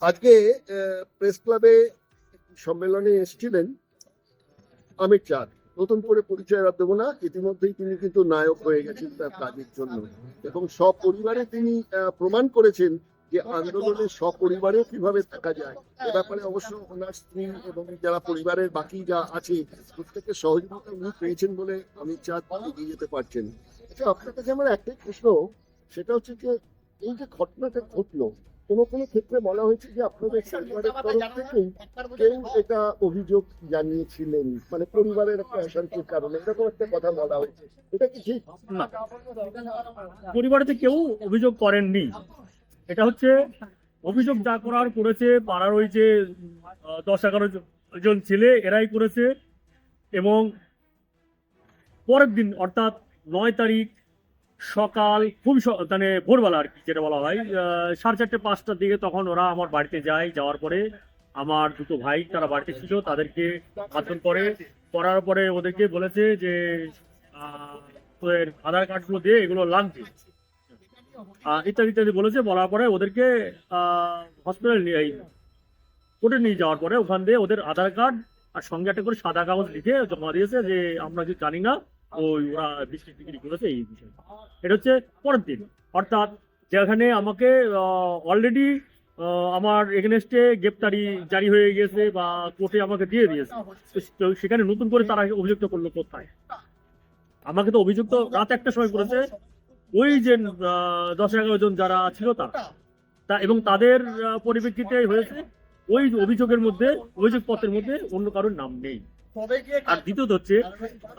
আজকে প্রেস ক্লাবে সম্মেলনে এসেছিলেন আমির চাঁদ। নতুন করে পরিচয় আর দেবো না, ইতিমধ্যেই তিনি কিন্তু নায়ক হয়ে গেছেন তার কাজের জন্য, এবং সপরিবারে তিনি প্রমাণ করেছেন যে আন্দোলনে সপরিবারেও কিভাবে থাকা যায়। এ ব্যাপারে অবশ্য ওনার স্ত্রী এবং যারা পরিবারের বাকি যা আছে প্রত্যেকের সহযোগিতা উনি পেয়েছেন বলে অমিত চাঁদ এগিয়ে যেতে পারছেন। আচ্ছা, আপনার কাছে আমার একটাই প্রশ্ন, সেটা হচ্ছে যে এই যে ঘটনাটা ঘটলো, কোনো কোনো ক্ষেত্রে বলা হয়েছে যে আপনাদের পরিবারের তরফ থেকেই কেউ এটা অভিযোগ জানিয়েছিলেন, মানে পরিবারের একটা অশান্তির কারণে, এরকম একটা কথা বলা হয়েছে। এটা কি ঠিক? না, পরিবারেতে কেউ অভিযোগ করেননি। এটা হচ্ছে অভিযোগ যা করার করেছে পাড়ার ওই যে 10-11 জন ছেলে, এরাই করেছে। এবং পরের দিন অর্থাৎ 9 তারিখ সকাল খুবই মানে ভোরবেলা আর কি, যেটা বলা হয় 4:30-5টার দিকে, তখন ওরা আমার বাড়িতে যায়। যাওয়ার পরে আমার দুটো ভাই তারা বাড়িতে ছিল, তাদেরকে মারধর করার পরে ওদেরকে বলেছে যে তোদের আধার কার্ডগুলো দিয়ে এগুলো লাগবে, ইত্যাদি ইত্যাদি বলেছে। বলার পরে ওদেরকে হসপিটাল নিয়ে কোর্টে নিয়ে যাওয়ার পরে ওখান দিয়ে ওদের আধার কার্ড আর সঙ্গে একটা করে সাদা কাগজ লিখে জমা দিয়েছে যে আমরা কিছু জানি না, ওই ওরা বিক্রি টিক্রি করেছে এই বিষয়ে। এটা হচ্ছে পরের দিন, অর্থাৎ যেখানে আমাকে অলরেডি আমার এগেনস্টে গ্রেপ্তারি জারি হয়ে গেছে বা কোর্টে আমাকে দিয়ে দিয়েছে। তো সেখানে নতুন করে তারা অভিযুক্ত করলো কোথায়? আমাকে তো অভিযুক্ত রাত 1টার সময় করেছে ওই যে 10-11 জন যারা ছিল তা এবং তাদের পরিপ্রেক্ষিতে হয়েছে। ওই অভিযোগের মধ্যে, অভিযোগপত্রের মধ্যে অন্য কারোর নাম নেই। আর দ্বিতীয়ত হচ্ছে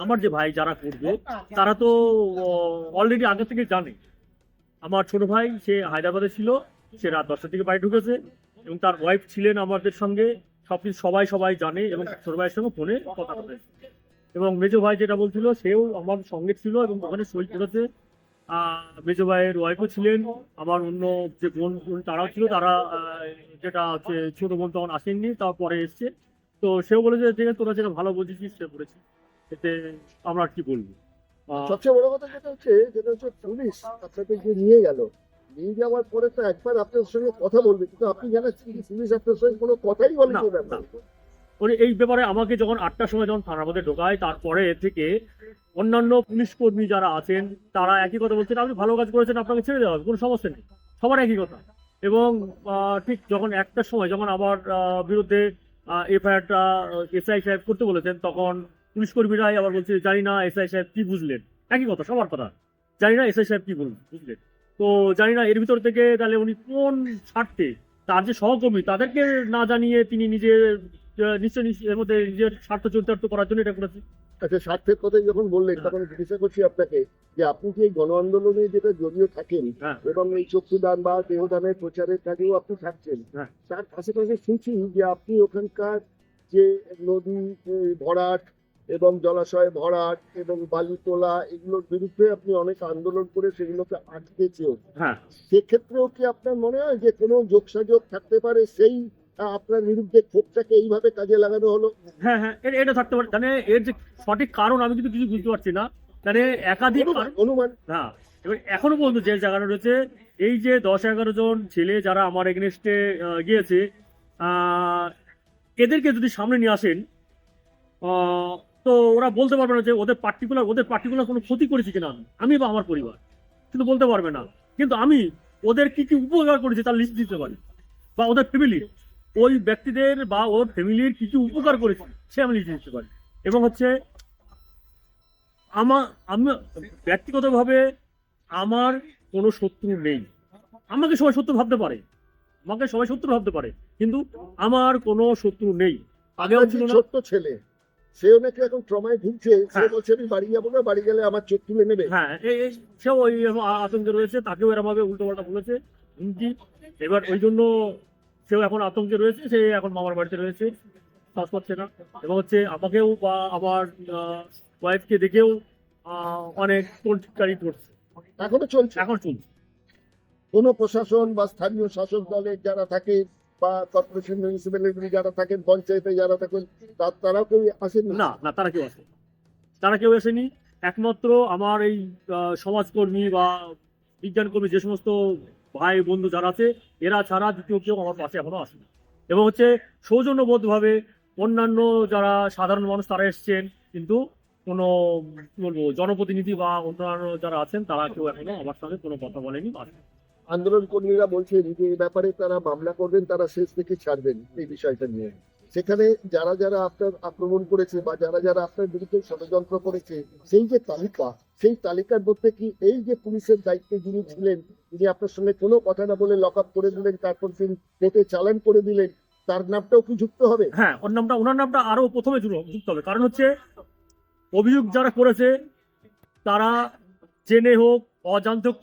আমার যে ভাই যারা করবে তারা তো অলরেডি আগে থেকে জানে। আমার ছোট ভাই সে হায়দ্রাবাদে ছিল, সে রাত 10টার দিকে বাড়ি ঢুকেছে এবং তার ওয়াইফ ছিলেন আমাদের সঙ্গে। সবকিছু সবাই জানে এবং ছোট ভাইয়ের সঙ্গে ফোনে কথা বলে। এবং মেজো ভাই যেটা বলছিল সেও আমার সঙ্গে ছিল এবং ওখানে সই করেছে। মেজো ভাইয়ের ওয়াইফও ছিলেন, আমার অন্য যে বোন তারাও ছিল। তারা যেটা হচ্ছে ছোট বোন তখন আসেননি, তারপরে এসছে। তো সেও বলেছে ঠিক আছে, তোরা যেটা ভালো বুঝেছিস সে করেছি, এতে আমরা আর কি বলবো। সবচেয়ে বড় কথা যেটা হচ্ছে পুলিশ আপনাকে যে নিয়ে যাওয়ার পরে তো একবার আপনার সঙ্গে কথা বলবে, কিন্তু আপনি জানাচ্ছেন যে পুলিশ আপনার সঙ্গে কোনো কথাই বলেনি না, এই ব্যাপারে। ওই এই ব্যাপারে আমাকে যখন 8টার সময় যখন থানার মধ্যে ঢোকায়, তারপরে থেকে অন্যান্য পুলিশ কর্মী যারা আছেন তারা একই কথা বলছেন, আপনি ভালো কাজ করেছেন, আপনাকে ছেড়ে দেওয়া হবে, কোনো সমস্যা নেই। সবার একই কথা। এবং ঠিক যখন 1টার সময় যখন আমার বিরুদ্ধে এফআইআরটা এসআই সাহেব করতে বলেছেন, তখন পুলিশ কর্মীরাই আবার বলছে জানি না এসআই সাহেব কি বুঝলেন। একই কথা, সবার কথা, জানি না এসআই সাহেব কি বুঝলেন। তো জানি না এর ভিতর থেকে তাহলে উনি কোন স্বার্থে তার যে সহকর্মী তাদেরকে না জানিয়ে তিনি নিজে নিশ্চয়ই এর মধ্যে নিজের স্বার্থ চরিতার্থ করার জন্য এটা করেছে। আচ্ছা, স্বার্থের কথাই যখন বললেন তখন জিজ্ঞাসা করছি আপনাকে যে আপনি কি এই গণ আন্দোলনে যেটা জড়িয়ে থাকেন এবং এই চক্ষুদান বা দেহদানের প্রচারের কাজেও আপনি থাকছেন, তার পাশাপাশি শুনছি যে আপনি ওখানকার যে নদী ভরাট এবং জলাশয় ভরাট এবং বালি তোলা এগুলোর বিরুদ্ধে আপনি অনেক আন্দোলন করে সেগুলোকে আটকেছেন। সেক্ষেত্রেও কি আপনার মনে হয় যে কোনো যোগসাযোগ থাকতে পারে সেই আপনার বিরুদ্ধে ক্ষোভটাকে এইভাবে কাজে লাগানো হলো? হ্যাঁ, এটা থাকতে পারে। মানে এর যে সঠিক কারণ আমি কিন্তু কিছু বুঝতে পারছি না। মানে একাধিক অনুমান। হ্যাঁ, এবার এখনো পর্যন্ত যে জায়গাটা রয়েছে, এই যে 10-11 জন ছেলে যারা আমার এগেনস্টে গিয়েছে, এদেরকে যদি সামনে নিয়ে আসেন, তো ওরা বলতে পারবে না যে ওদের পার্টিকুলার কোনো ক্ষতি করেছি কিনা আমি বা আমার পরিবার, কিন্তু বলতে পারবে না। কিন্তু আমি ওদের কি কি উপকার করেছি তার লিস্ট দিতে পারি, বা ওদের ফ্যামিলি, ওই ব্যক্তিদের বা ওর ফ্যামিলির কি কি উপকার করেছি সে আমি লিখে দিতে পারি। এবং হচ্ছে আমি ব্যক্তিগতভাবে আমার কোনো শত্রু নেই। আমাকে সবাই শত্রু ভাবতে পারে, কিন্তু আমার কোনো শত্রু নেই। আগেও ছিল না। ছোট্ট ছেলে সেও নাকি এখন ট্রমায় ভুগছে, সে বলছে আমি বাড়ি যাবো না, বাড়ি গেলে আমার চোখ তুলে নেবে। হ্যাঁ, সেও ওই আতঙ্কে রয়েছে, তাকেও এরকম ভাবে উল্টো পাল্টা বলেছে হুমকি। এবার ওই জন্য সেও এখন আতঙ্কে রয়েছে, সে এখন মামার বাড়িতে রয়েছে, শ্বাস পাচ্ছে না। এবং হচ্ছে আমাকেও বা আমার ওয়াইফকে দেখেও অনেক টোলটিটকারি করছে। এখন চলছে। কোন প্রশাসন বা স্থানীয় শাসক দলের যারা থাকে বা কর্পোরেশন মিউনিসিপ্যালিটি যারা থাকেন, পঞ্চায়েতে যারা থাকেন, তারাও কেউ আসেন না, তারা কেউ আসেনি। একমাত্র আমার এই সমাজকর্মী বা বিজ্ঞান কর্মী যে সমস্ত ভাই বন্ধু যারা আছে এরা ছাড়া দ্বিতীয় কেউ আমার পাশে এখনো আসেনি। এবং হচ্ছে সৌজন্যবোধভাবে অন্যান্য যারা সাধারণ মানুষ তারা এসছেন, কিন্তু কোনো কি বলবো জনপ্রতিনিধি বা অন্যান্য যারা আছেন তারা কেউ এখনো আমার সঙ্গে কোনো কথা বলেনি। আন্দোলন কর্মীরা বলছেন যে এই ব্যাপারে তারা মামলা করবেন, তারা শেষ থেকে ছাড়বেন এই বিষয়টা নিয়ে। সেখানে যারা যারা আপনার আক্রমণ করেছে বা যারা যারা আপনার বিরুদ্ধে ষড়যন্ত্র করেছে সেই যে তালিকা, সেই তালিকার মধ্যে কি এই যে পুলিশের দায়িত্বে যিনি ছিলেন, যিনি আপনার সঙ্গে কোনো কথা না বলে লক আপ করে দিলেন, তারপর তিনি কোর্টে চালান করে দিলেন, তার নামটাও কি যুক্ত হবে? হ্যাঁ, ওনার নামটা আরো প্রথমে যুক্ত হবে। কারণ হচ্ছে অভিযোগ যারা করেছে তারা জেনে হোক অজান্তে হোক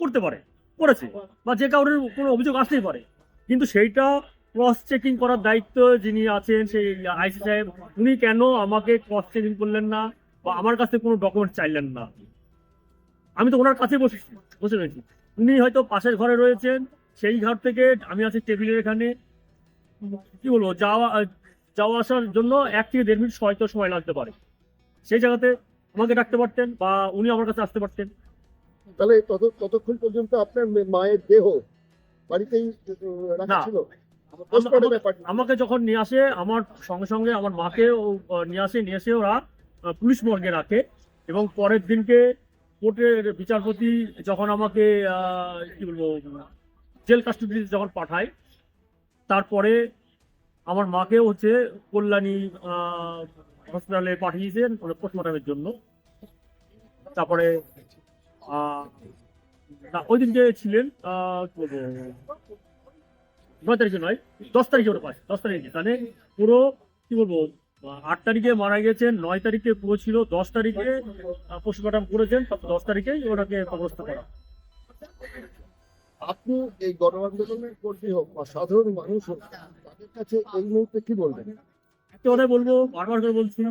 করেছে বা যে কারোর কোনো অভিযোগ আসতেই পারে, কিন্তু সেইটা ক্রস চেকিং করার দায়িত্ব যিনি আছেন সেই আইসি সাহেব, উনি কেন আমাকে ক্রস চেকিং করলেন না বা আমার কাছে কোনো ডকুমেন্ট চাইলেন না? আমি তো ওনার কাছে বসে রয়েছি, উনি হয়তো পাশের ঘরে রয়েছেন, সেই ঘর থেকে আমি আছি টেবিলের এখানে, কি বলবো যাওয়া আসার জন্য 1 থেকে 1.5 মিনিট হয়তো সময় লাগতে পারে। সেই জায়গাতে আমাকে ডাকতে পারতেন বা উনি আমার কাছে আসতে পারতেন। তাহলে ততক্ষণ পর্যন্ত আপনার মায়ের দেহ বাড়িতেই রাখা না, ছিল? পোস্টমর্টেম ব্যাপারটা আমাকে যখন নিয়ে আসে আমার সঙ্গে সঙ্গে আমার মাকে নিয়ে এসে ওরা পুলিশ মর্গে রাখে, এবং পরের দিনকে কোর্টের বিচারপতি যখন আমাকে কি বলবো জেল কাস্টডিতে যখন পাঠায়, তারপরে আমার মাকেও হচ্ছে কল্যাণী হসপিটালে পাঠিয়েছেন পোস্টমর্টমের জন্য। তারপরে না, ওই দিন যে ছিলেন কি বলবো 9 তারিখে নয় 10 তারিখে ওটা পাই, 10 তারিখে তাহলে পুরো কি বলবো 8 তারিখে মারা গেছেন, 9 তারিখে পুরো ছিল, 10 তারিখে পোস্টমর্টম করেছেন, 10 তারিখেই ওটাকে কবরস্থ করা। আপনি এই গণ আন্দোলনের কর্মী হোক বা সাধারণ মানুষ হোক, তাদের কাছে এই মুহূর্তে কি বলবেন? একটা কথাই বলবো, বারবার করে বলছি,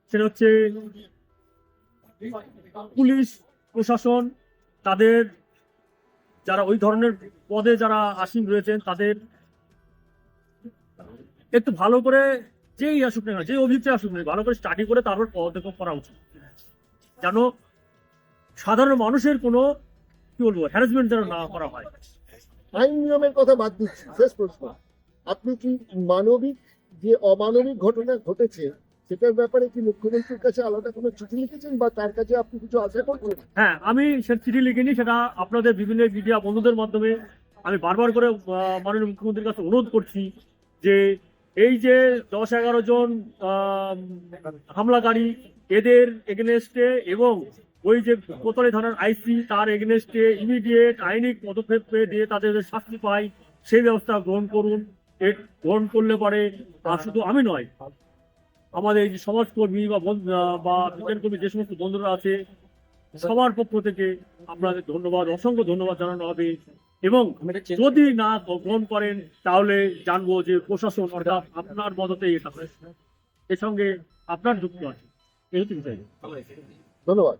সেটা হচ্ছে পুলিশ প্রশাসন তাদের যারা ওই ধরনের পদে যারা আসীন রয়েছেন তাদের একটু ভালো করে, যেই আসুক না যে অভিযোগটা আসুক না, ভালো করে স্টাডি করে তারপর পদক্ষেপ করা উচিত, যেন সাধারণ মানুষের কোনো কি বলবো হ্যারাসমেন্ট যেন না করা হয়। আইন নিয়মের কথা বাদ দিচ্ছি, শেষ প্রশ্ন, আপনি কি মানবিক যে অমানবিক ঘটনা ঘটেছে সেটার ব্যাপারে কি মুখ্যমন্ত্রীর কাছে আলাদা কোনো চিঠি লিখেছেন বা তার কাছে আপনি কিছু আশা করছেন? হ্যাঁ, আমি সে চিঠি লিখিনি, সেটা আপনাদের বিভিন্ন মিডিয়া বন্ধুদের মাধ্যমে আমি বারবার করে মাননীয় মুখ্যমন্ত্রীর কাছে অনুরোধ করছি যে এই যে 10-11 জন হামলাকারী, এদের এগেনস্টে এবং ওই যে কোতোয়ালি থানার আইসি তার এগেনস্টে ইমিডিয়েট আইনি পদক্ষেপ দিয়ে তাদের শাস্তি পায় সেই ব্যবস্থা গ্রহণ করুন। গ্রহণ করলে পরে শুধু আমি নয়, আমাদের এই যে সমাজকর্মী বা বিজ্ঞান কর্মী যে সমস্ত বন্ধুরা আছে সবার পক্ষ থেকে আপনাদের ধন্যবাদ, অসংখ্য ধন্যবাদ জানানো হবে। এবং যদি না গ্রহণ করেন তাহলে জানবো যে প্রশাসন অর্থাৎ আপনার মদতেই এটা এর সঙ্গে আপনার যুক্ত আছে। এই হচ্ছে বিষয়। ধন্যবাদ।